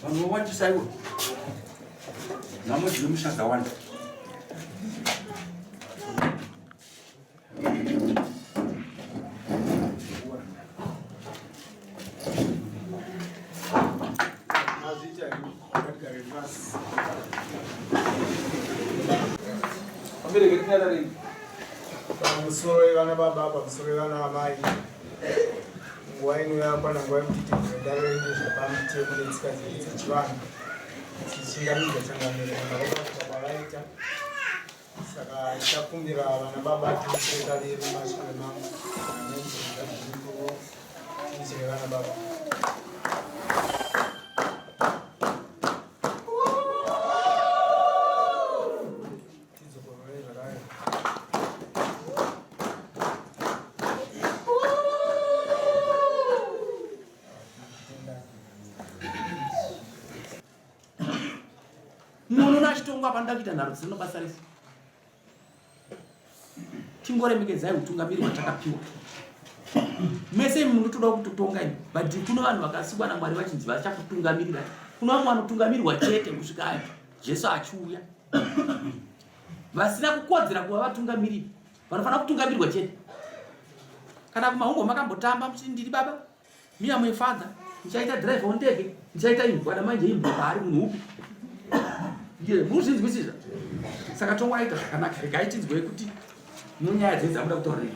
Vanhu vawandisaiwo namwe musha dzawanda. Musorevana baba musorevana amai nguva inoyamba nanguva yekuti ndaroende zvepamutemo netsika dzedu dzechivanhu tichingamidza changamiro vakaita kwavaita. Saka tichakumbira vana baba timusereka vedu mashure mangu nezviripo tiisire vana baba. Munhu nachitongwa pandakita nharo dzino basa refu. Tingoremekedzai utungamiri watakapiwa. Mese munhu toda kutotonga ini, but kuno vanhu vakasikwa naMwari vachinzi vachakutungamirira. Kuno vamwe vanotungamirwa chete kusvika apo Jesu achiuya. Vasina kukodzera kuva vatungamiriri, vanofanira kutungamirirwa chete. Kana kumahungo makambotamba muchiti ndiri baba, miya my father, ndichaita driver ondege, ndichaita ini, kana manje imbwa paari munhu upi. Muzvinzwisisa. Saka tongwaita zvakanaka, regai tinzwe kuti munyaya dzenzi amuda kutaurira.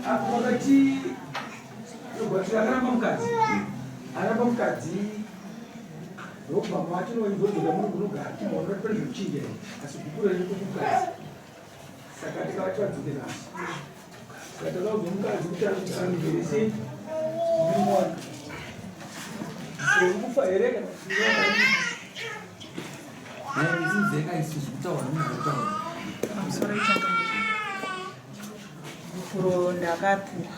Apo wakati aramba mukadzi ropa macho noindodzoka munhu unogara timaona pane zvokuchinjera asi kukura nekumukadzi. Saka tikavati vadzoke nasi. Saka takaudza mukadzi kuti ari kusangerese ndimwana. Kufa here kana zeka isusu kutaura munhu pamusoro mukuro ndakakura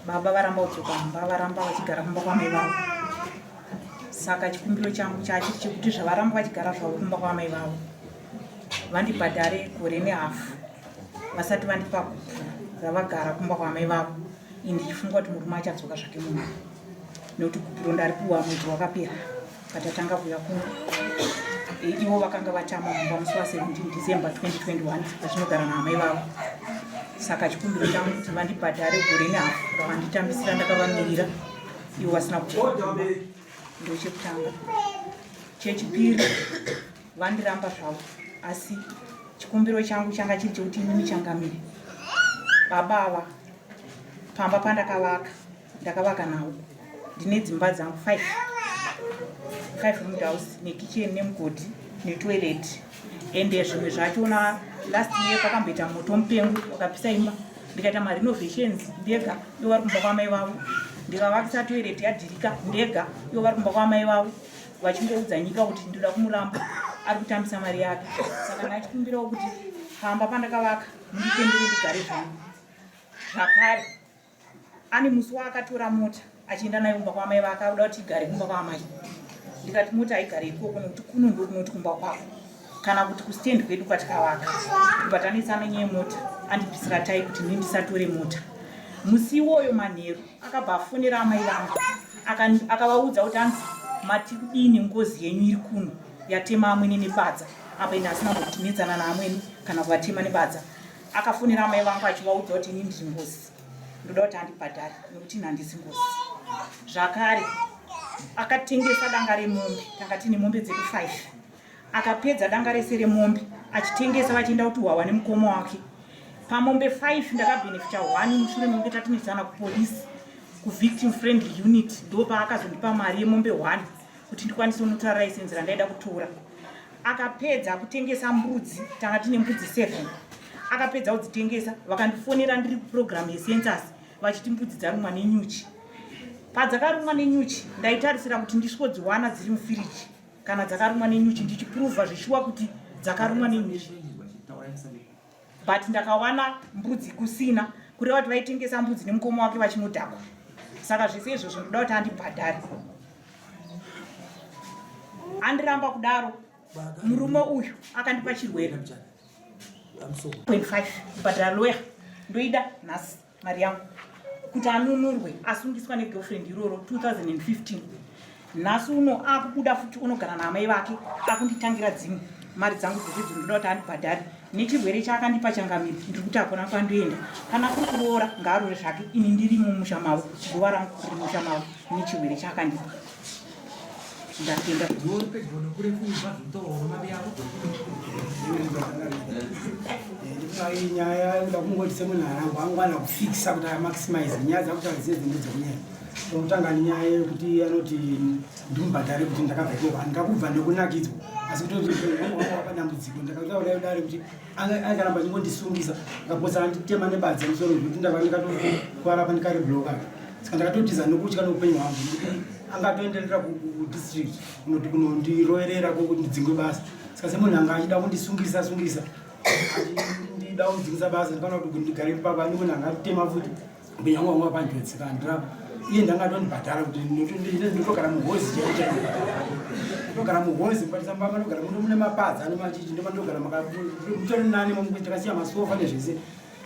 baba varamba kudzoka mumba varamba vachigara kumba kwamai vavo. Saka chikumbiro changu chachiri chekuti zvavaramba vachigara zvavo kumba kwamai vavo vandibhadhare gore nehafu vasati vandipa kupura ravagara kumba kwamai vavo. Ini ndichifunga kuti murume achadzoka zvake mumba nekuti kupuro ndaripuwa mwedzi wakapera patatanga kuuya kuno. Ivo vakanga vatama mumba musi wa17 December 2021 vachinogara naamai vavo. Saka chikumbiro changu kuti vandibhadhare gore nehafu ravanditambisira ndakavamirira ivo vasina kuchekutamba. Ndo chekutanga. Chechipiri vandiramba zvavo asi chikumbiro changu changa chiri chekuti inini changamire baba ava pamba pandakavaka ndakavaka navo ndine dzimba dzangu 5 room house nekitchen nemugodhi netoilet ende zvimwe zvachona last year pakamboita moto mupengo wakapisa imba ndikaita marenovations ndega ivo vari kumba kwamai vavo ndikavakisa toilet yadhirika ndega ivo vari kumba kwamai vavo vachingoudza nyika kuti ndoda kumuramba ari kutambisa mari yake. Saka ndachikumbirawo kuti pamba pandakavaka munditendere ndigare zvangu. Zvakare ane musi waakatora mota achienda nayo kumba kwamai vake akuda kuti igare kumba kwamai. Ndikati mota haigare ikoko nokuti kuno ndo kunoti kumba kwako kana kuti kustendi kwedu kwatikavaka kubatanisana nyaya yemota andipisira tai kuti ndini ndisatore mota. Musi iwoyo manheru akabva afonera amai vangu akavaudza kuti anzi mati kudini ngozi yenyu iri kuno yatema Amwene nebadza apa ine asina kutinetsana naAmwene kana kuvatema nebadza. Akafonera amai vangu achivaudza kuti ini ndiri ngozi ndoda kuti andibhadhare nekuti ine handisi ngozi. Zvakare akatengesa danga remombe, tanga tine mombe dzedu 5. Akapedza danga rese remombe achitengesa vachienda kuti hwawa nemukoma wake. Pamombe 5 ndakabhenefita 1 mushure mekunge tatunedzana kupolisi kuvictim friendly unit ndo paakazondipa mari yemombe 1 kuti ndikwanise kunotora license randaida kutora. Akapedza kutengesa mbudzi, tanga tine mbudzi 7. Akapedza kudzitengesa vakandifonera ndiri kuprogram yecensus vachiti mbudzi dzarumwa nenyuchi. Padzakarumwa nenyuchi ndaitarisira kuti ndisikodziwana dziri mufiriji kana dzakarumwa nenyuchi ndichiprova zvishuwa kuti dzakarumwa nenyuchi. But ndakawana mbudzi kusina kureva kuti vaitengesa mbudzi nemukoma wake vachinodhakwa. Saka zvese izvo zvinoda kuti andibhadhare. Andiramba kudaro murume uyu akandipa chirwere 0.5 kubhadhara lawyer ndoida nhasi mari yangu kuti anunurwe asungiswa negirlfriend iroro 2015. Nhasi uno akubuda futi unogara naamai vake akunditangira dzimwe mari dzangu dzezvidzi ndinoda kuti andibhadhari nechirwere chaakandipa changamiri ndiri kuti hakuna kwandoenda kana kuri kuroora ngaarore zvake ini ndiri mumusha mavo guva rangu riri musha mavo nechirwere chaakandipa ndatenda nyaya ndakungoti semunhu arangwana kufikisa kuti amaximize nyaya dzakuti azive dzinhu dzekunyaya okutanga nyaya yekuti anoti ndimubhadhare kuti ndakabva ikoko handingakubva ndekunakidzwa asi kutodambudziko ndakataura dare kuti angaramba achingondisungisa ngapotsa anditema nebadza musoro zvekuti ndakatokwara pa ndikaribloka saka ndakatotiza nokutya noupenyu hwangu angatoenderera kudistrict kunoti kunondiroerera kokuti ndidzingwe basa saka semunhu anga achida kundisungisa ndida kundidzingisa basa ndikana kuti ndigare papa ani munhu angatema futi upenyu hwangu hwanga panjodzi saka ndirapa iye ndangatondibhadhara kuti ndotogara muhozi ndotogara muhozi mukatisambama ndogara muno mune mapadza ane machichi ndopandogara mutori nani takasiya masofa nezvese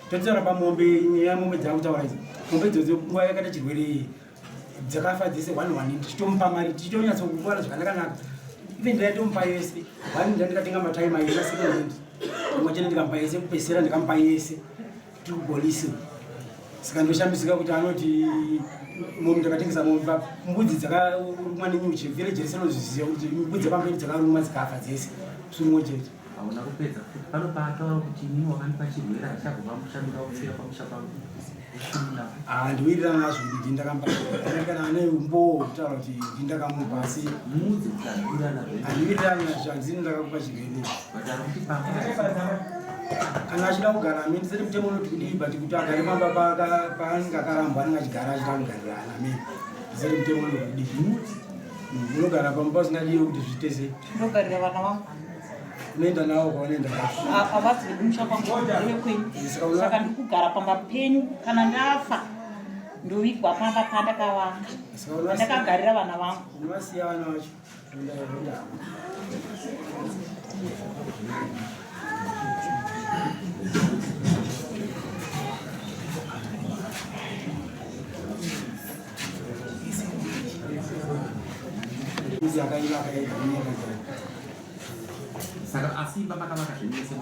totaura pamombe nyaya yamombe dzakutaura idzi mombe idzodzo nguva yakaita chirwere dzakafa dzese 1 tichitomupa mari tichitonyatsokukwara zvakanaka even ndaitomupa yese 1 ndandikatenga mataima yese second imwe chete ndikamupa yese kupesera ndikamupa yese tikupolisi saka ndoshambisika kuti anoti munhu ndakatengesa mbudzi dzakarumwa nenyuchi village rese rinozviziva kuti mbudzi pamberi dzakarumwa dzikafa dzese zvimwe chete hauna kupedza futi panopataura kuti inini wakandipa chirwere achagova mushamira kupfira pamusha pangu ndiwirirana nazvo kuti ndindakambaana ane umbo kutaura kuti ndindakamupa asi handiwirirana nazvo handizini ndakakupa chirwere kana achida kugara ameni seti mutemo unoti kudii but kuti agare pamba paanenge akarambwa anenge achigara achida kugarirana ameni seti mutemo unoti kudii unogara pamba usingadiwe kuti zvitese ndogarira vana vangu unoenda nawo kwaunoenda avazi vedumusha kwangu kwenyu saka ndiri kugara pamba penyu kana ndafa ndovigwa pamba pandakawanga ndakagarira vana vangu unovasiya vana vacho saka asi baba vakazvinyese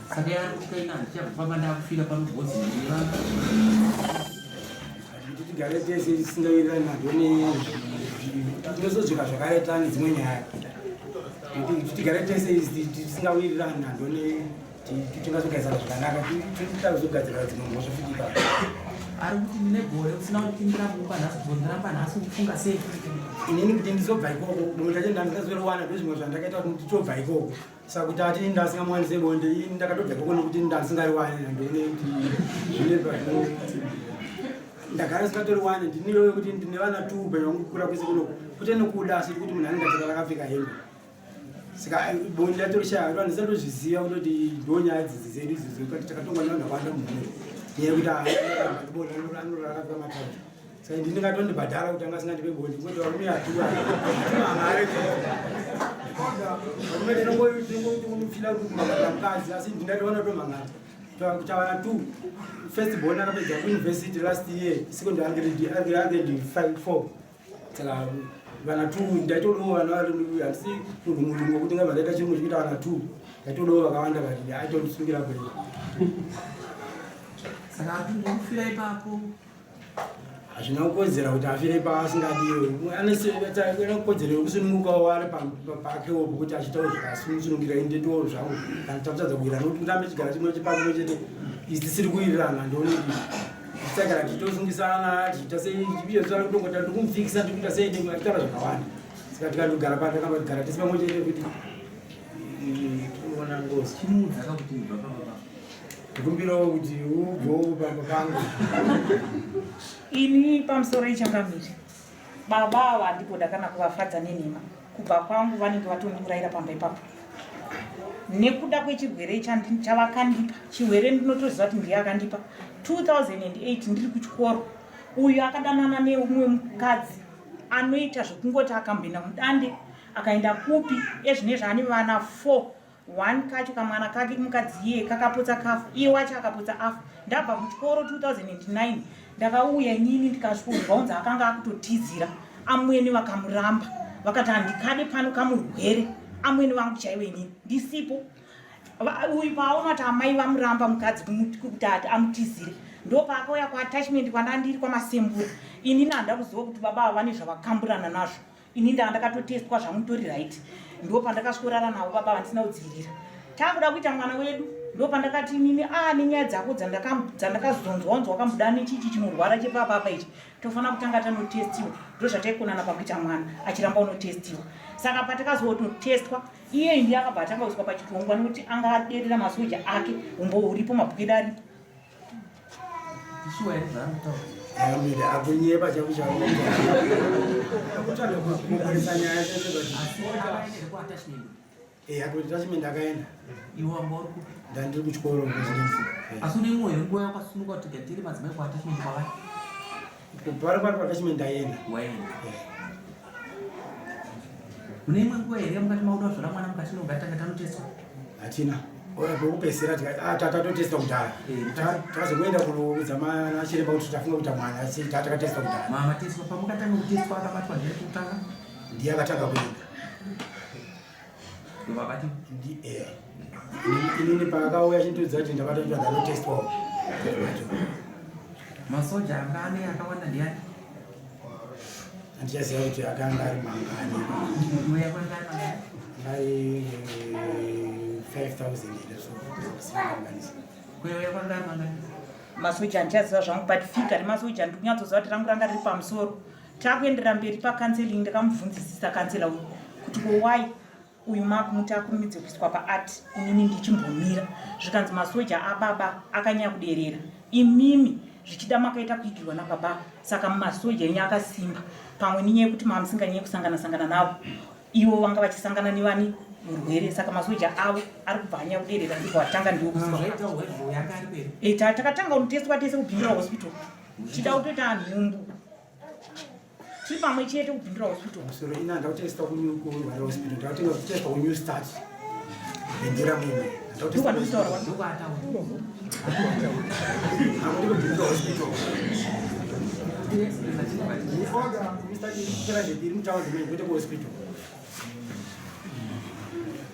saka yarikukaina ndichabva ndakufira pamugotsi tigare tese tisingawirirani nazvo tinozozvika zvakaita nedzimwe nyaya tigare tese tisingawirirani nazvo tingazogarisana zvakanaka titazogadzira dzimwe mhosva fitika ari kuti mine gore usina kutindira mundanhasi nhasi kufunga sei inini kuti ndizobva ikoko bonde racho ndandikazoriwana ndozvimwe zvandakaita kuti ndichobva ikoko saka kuti ati ndasingamuwanise bonde ini ndakatobva ikoko nokuti ndandisingariwani nandone kuti zvinezva ndagara singatoriwani ndiniyoyo kuti ndine vana 2 upenyu hwangu kukura kwese kunoko kuti nekuda asi kuti munhu anenge achaka akapfeka hembe saka bonde ratorishaya kuti handisatozviziva kutoti ndonyaya dzidzi dzedu idzi takatonga nevandakawanda munhu nyaya kuti anoraraka matatu saka ndingatondibhadhara kuti anga singandipe bonde kuti varume atuangare varume tinongofila kuti kumabhadha mukadzi asi ndingatoona tomangana kuti avana 2 first born akapedza kuuniversity last year secondary grade 4 saka vana 2 ndaitodowo vana handisi munhu mulungu kuti ngavadaita chimwe chikuita vana 2 ndaitodowo vakawanda vati aitonisungira kwei saka ndikufira ipapo hazvina kukodzera kuti afire paasingadiwe anekodzero yekusunungukawo ari pakewopo kuti achitawo zvakasunungira indetowo zvangu kana takutadza kuwira nokuti kurambe chigara chimwe chepamwe chete izi tisiri kuwirirana ndonii tichagara tichitosungisana tichiita sei kutongota tikumupfikisa tikuita sei achitaura zvakawanda saka tikandogara patakamba tigara tisi pamwe chete kuti tinoona ngozi chimudzaka kuti ibva papa ndikumbirawo kuti ubvowo pamba pangu ini pamusoro ichangamiri baba ava handigoda kana kuvafadza nenhema kubva kwangu vanenge vatondiurayira pamba ipapo nekuda kwechirwere chavakandipa chirwere ndinotoziva kuti ndiye akandipa 2008 ndiri kuchikoro uyu akadanana neumwe mukadzi anoita zvekungoti akamboenda mudande akaenda kupi ezvinezvi ane vana 4 1 kacho kamwana kake mukadziye kakaputsa kafu iye wacho akaputsa afu. Ndabva kuchikoro 2009 ndakauya inini ndikasvunzwa unzi akanga akutotizira Amwene vakamuramba vakati handikade pano kamurwere Amwene vangu chaiwe inini ndisipo. Uyu paona kuti amai vamuramba mukadzi kuti amutizire ndopaakauya kuattachment kwandandiri kwamasembura inini handa kuziva kuti baba ava vane zvavakamburana nazvo inini ndandakatotestwa zvamutori right ndopandakasvorana navo baba vandisina kudzivirira takuda kuita mwana wedu ndopandakati inini nenyaya dzako dzandakazonzwaonzwa wakamboda nechichi chinorwara chepapapa ichi tofanira kutanga tanotestiwa ndozvataikonana pakuita mwana achiramba unotestiwa. Saka patakazototestwa iye ndiye akabva atangauswa pachitongwa nekuti anga aderera masoja ake umbo uripo mabhukedo aripo. akunyeba chakuchakuta attachment akaenda ndandiri kuchikoro pari attachment aenda kune imwe nguva here mukati mauda zvora mwana mukati nogatanga tanoteswa hatina pekupedzisira tatatotesta kudhara takazoenda kunoudza manachiremba kuti tafunga kuita mwana tatakatesta kudhara mamateswa pamukatanga kuteswa akabatwa ndiri kutanga ndiye akatanga kuenda ndovakati inini paakauya chindudza kuti ndakatotwa ndanotestwawo masoja anga ane akawanda ndiani andichaziva kuti akanga ari mangani ai 5,000 masoja andichaziva zvangu but fika remasoja ndiri kunyatsoziva kuti rangu ranga riri pamusoro. Takuendera mberi pakanseling ndakamubvunzisisa kansela uyu kuti why uyu makumuti akurumidze kuiswa paart inini ndichimbomira zvikanzi masoja ababa akanyanya kuderera imimi zvichida makaita kuigirwa nababa saka masoja enye akasimba pamwe ninyaya yekuti mamusinganyanye kusangana navo ivo vanga vachisangana nevani urwere saka masoja avo ari kubva anyanya kuderera ndibva watanga ndiwo takatanga unotestwa tese kubhindura hospital chida kutoita nhumbu tiri pamwe chete kubhindura hospital musoro ina ndautesta kurwara hospital ndautenga kutesta kunew start bhindura mumwe ndokwandisaurwa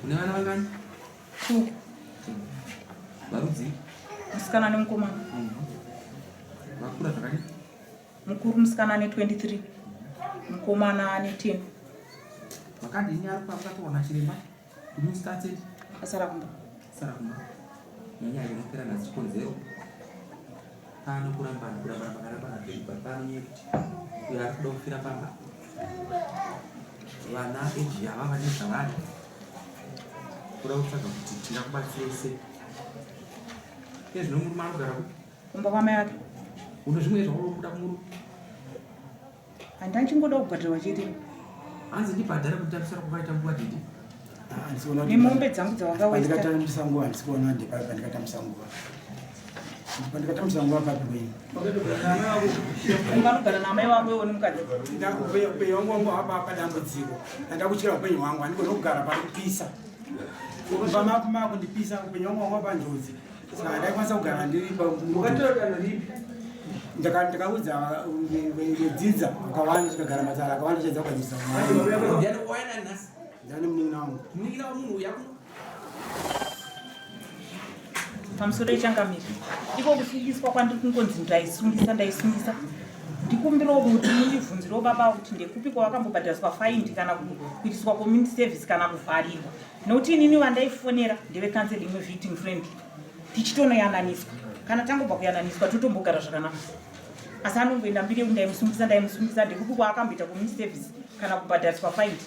une vana vangani varudzi musikana nemukomana vakura zvakani mukuru musikana ne23 mukomana ne10 vakadini ari pamukatoona chiremba kumustated asara kumba nyanya inopera nhasi chikonzero pano kurambana pano nyekuti uyo ari kuda kufira pamba vana eji ava vane zvavari kuda kutsvaga kuti tingakubatsirese ezvino murume anogara kuti kumba kwamai ake uno zvimwe zvaunokuda kumuru handachingoda kubhadharwa chete hanzi ndibhadhara kutamisira kuvaita nguva didi nemombe dzangu dzavangawandikatamisa nguva handisikuona ndipandikatamisa nguva pandikatamisa nguva papi kwenyu unganogara namai wako nemukadzi upenyu wangu wangu apa padambudziko andakutyira upenyu hwangu handikona kugara pari kupisa pamapuma kundipisa upenyu wangu wangu panjodzi saka handakwanisa kugara ndiri ndakaudza dzidza akawanda chikagara matsara akawanda chedza kukanyisa ndani munin'ina wangu pamusoro ichangamiri iko kusungisa kwandiri kungonzi ndaisungisa ndikumbirawo kuti mundibvunzirewo baba kuti ndekupi kwavakambobhadhariswa faindi kana kuitiswa community service kana kuvharirwa nokuti inini vandaifonera ndevekanseling victim friendly tichitonoyananiswa kana tangobva kuyananiswa totombogara zvakanaka asi anongoenda mbiri ndaimusungisa ndekupi kwaakamboita community service kana kubhadhariswa faindi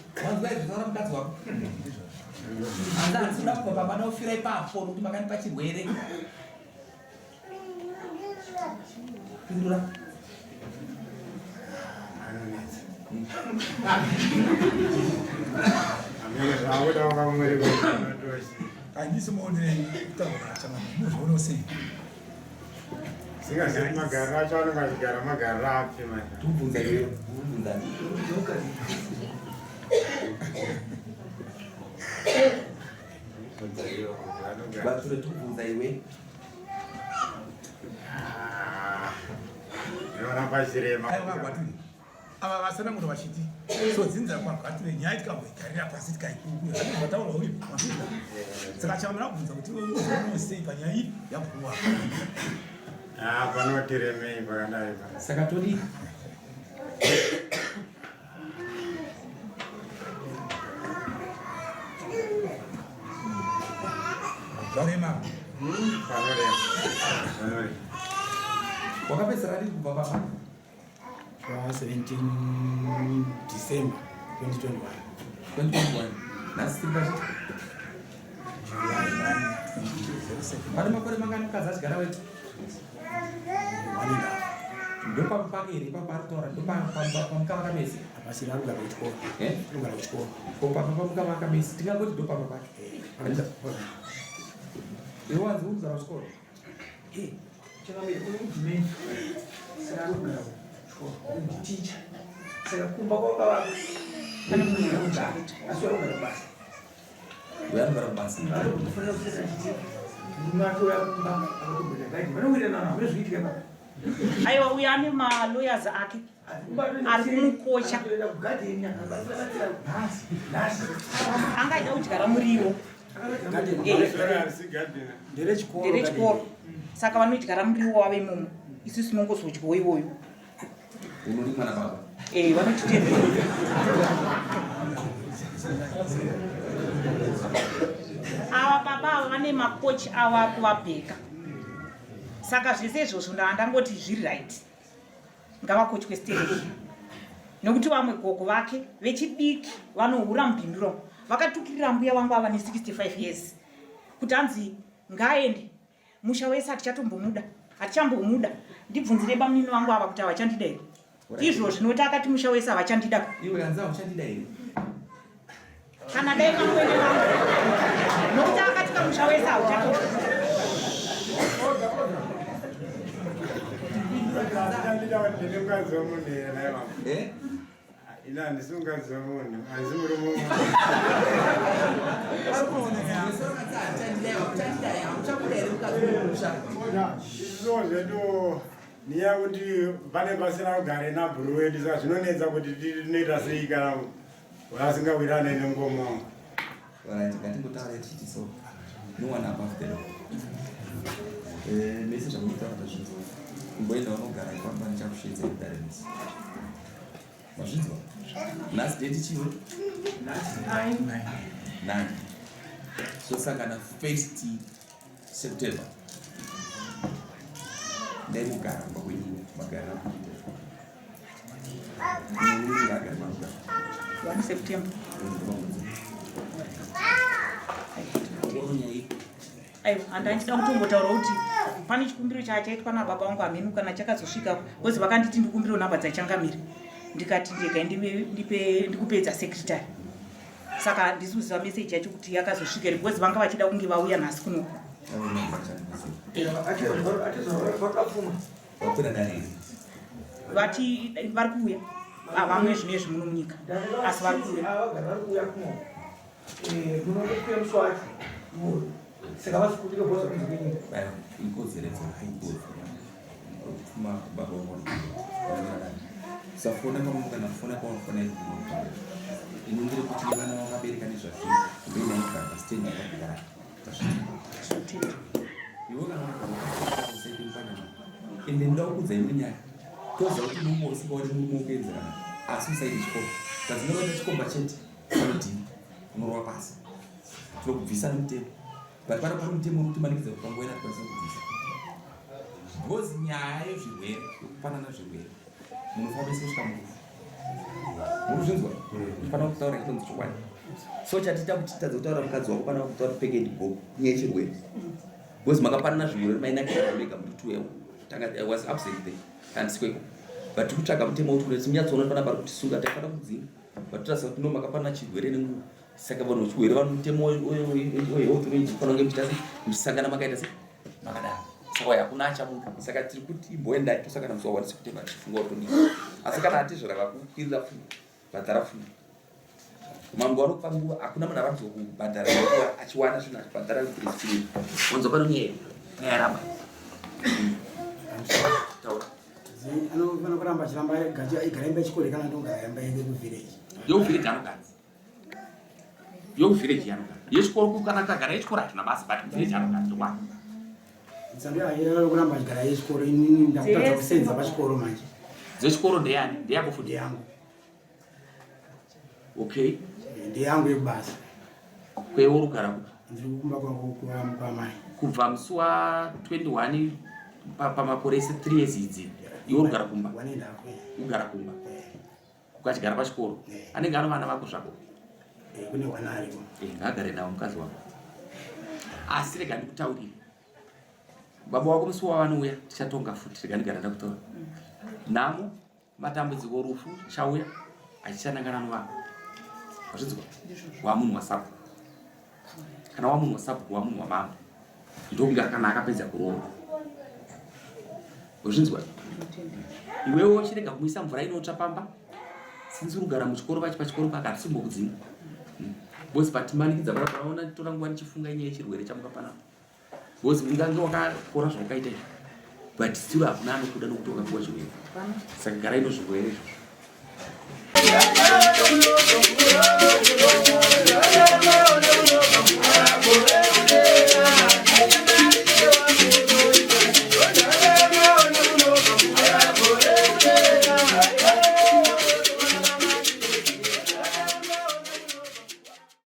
andazida kubva baba nofira ipapo nokuti makani pachirwere pindura handisi muone kutaurachana muzvoona sei singazivi magariro acho anongazvigara magariro api tubvunza iwe Bature tubvunza iwe. Aiwa Gwatule. Ava vasana munhu vachiti sodzinza kwa Gwatule nyaya tikamboigarira pasi tikaikukuya vataura uyu saka chamira kubvunza kuti unosei panyaya iyi yabhuwa panotiremei pakadai Saka todi zvarema wakapedzera ri kubva baba 17 December 2021 nasi tiri pachiti pane makore mangani mukadzi asigara wetu ndopamupaka here ipaparitora ndopamukava kamesi apasina rugara kuchikoro rugara kuchikoro pamukava kamesi tingangoti ndopamba pacho iwe wanzi uruzara kuchikoro teacher. Saka kumba kwakava pane munhu anogara asi warogara basa. uyarugara kubasa Anofanira kusesa chiti murume atoya kumba akatobheka gaidi. Vanowira nana hamuna zviitika pa. Aiwa uyu ane malawyers ake ari kumukocha. Anoenda kugadheni akabatira bhazi. Nasi. Angaida kudyara muriwo. Nderechikoro. Saka vanodyara muriwo wave imomo. Isusu tinongozodyawo iwoyo. unorimwa nababa Vanotitendera. Ava baba ava vane makochi ava kuvabheka. Saka zvese izvozvo ndangoti zviri right. Ngavakochwe stage. Nokuti vamwe gogo vake vechidiki vanohura mubhinduro. Vakatukirira mbuya vangu ava ne 65 years. Kuti hanzi ngaende musha wese atichatombomuda. Atichambomuda. Ndibvunzire bamini vangu ava kuti avachandida here. Izvo zvinoti akati musha wese avachandida. iwe hanzi avachandida here Kana dai Amwene vangu. Nokuti akati kamusha wese avachandida. ina ndisingaziva munhu hanzi murume izvo zvedu niya kuti pane pasina kugare nabhuru wedu saka zvinonetsa kuti tinoita sei kana vasingawirane nengomo ngatingotaura tichiti so no one above the law mese zvakutaura zvinzo kumboenda vanogara ikwamba ndichakusvedza kudarenesi mazvinzwa nhasi deti chiwe 9 so saka na 1st September ndaimugara pakwenyiwe magara agari magara 1 September. Aiwa, handachida kutombotaura kuti pane chikumbiro chachaitwa nababa vangu Amwene kana chakazosvika kozi vakanditi ndikumbire nhamba dzachangamire. Ndikati ndega ndikupedza secretary. Saka ndisuziva message yacho kuti yakazosvika ri kozi vanga vachida kunge vauya nhasi kuno. Vati vari kuuya. Vamwe zvinezvi muno munyika. Asi vari kuuya. Munondopiwa muswacho. Saka vasikudika bhosa kunzikwenyi. Inkozeredzo kuma baba wangu safona kama kana fona kwa fona inongere kuti vana vakabereka nezvazvo kubeina ikaba stand yakagara iwe kana usaipanya ende ndakudza imunyaka toza kuti mungu usingaoni mungu ungenzerana asi usaidi chikoma kazvinova chikomba chete panodini unorwa pasi tinokubvisa nemutemo but pana pano mutemo uri kutimanikidza kupangoena tikwanisa kubvisa because nyaya yezvirwere yokupanana zvirwere munofambisa kusvika murufu muruzvinzwa fanira kutaura chitonzi chokwadi so chatita kuti titadza kutaura mukadzi wako pana kutaura pfeke ndigo nyaya yechirwere because makapanana zvirwere mainakirega muri 2 I was absent there and sikweko but tikutsvaga mutemo kuti kuti munyatsoona pana pari kuti sunga taifana kudzinga but turasa kuti makapanana chirwere nenguva saka vanhu vechirwere vano mutemo weauthority fanira kunge muchitasi muchisangana makaita se makadaro saka hakuna achamuka saka tiri kuti imboendai tosangana musi wa 1 September tichifunga utodii asi kana atizvo rava kukwirira fundo bhadhara fundo mangu anofanguwa hakuna munhu avanzo kubhadhara achiwana zvinhu achibhadhara free wanzo pano nyaya yaramba taura anofana kuramba achiramba igara imba yechikoro kana ndogara imba yenge kuvillage yovillage anogara yovillage anogara yechikoro kana kagara yechikoro hatina basa but village anogara ndokwana nzambi ayera kuramba achigara yechikoro inini ndakutadza kusenza pachikoro manje dzechikoro ndeyani ndeyako futi yangu okay ndeyangu yekubasa kweurugara kuti ndiri kukumba kwamai kubva musi wa 21 pamakore 3 years idzi iwe urugara kumba ugara kumba ukachigara pachikoro anenge ano vana vako zvako kune wana ariko ngaagare nawo mukadzi wako asi rega ndikutaurire baba wako musi wavanouya tichatonga futi rega ndigara ndakutaura namo matambudziko rufu chauya achichanangana novako wazvinzwa wamunhu wasapu kana wamunhu wasapu wamunhu wamama ndokunge kana akapedza kuroora wazvinzwa iwewo chirega kumuisa mvura inotsva pamba sinzi urugara muchikoro pachikoro paka hatisimbokudzima bosi patimanikidza paraona tora nguva nichifunga inyaya yechirwere chamukapana bosi ungange wakakora zvawakaita izvo but still hakuna anokuda nokuti wakapiwa chirwere saka gara ino zvirwere izvo